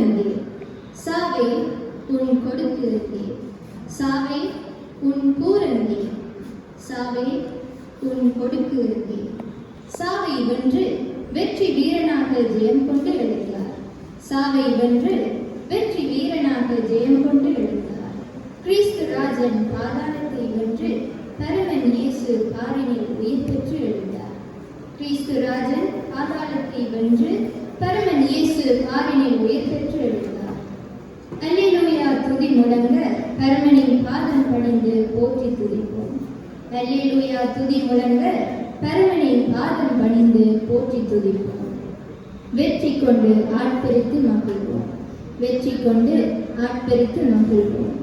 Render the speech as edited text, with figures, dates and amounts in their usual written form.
எங்கே? சாவே உன் கொடுக்கு எங்கே? சாவே உன் கூரெங்கே? சாவே உன் கொடுக்கு எங்கே? சாவை வென்று வெற்றி வீரனாக ஜெயம் கொண்டு எழுந்தார். சாவை வென்று வெற்றி வீரனாக ஜெயம் கொண்டு எழுந்தார். கிறிஸ்து ராஜன் பாதாளத்தை வென்று பரமன் இயேசு பாரினில் உயிர் பெற்று எழுந்தார். கிறிஸ்து ராஜன் பாதாளத்தை வென்று பரமன் இயேசு பாரினில் உயிர் பெற்று எழுந்தார். அல்லேலூயா துதி முழங்க பரமனின் பாதம் பணிந்து போற்றி துதிப்போம். அல்லேலூயா துதி முழங்க பரமனின் பாதம் பணிந்து போற்றி துதிப்போம். வெற்றி கொண்டு ஆட்பெருத்து மகிழ்வோம். வெற்றி கொண்டு ஆட்பெருத்து மகிழ்வோம்.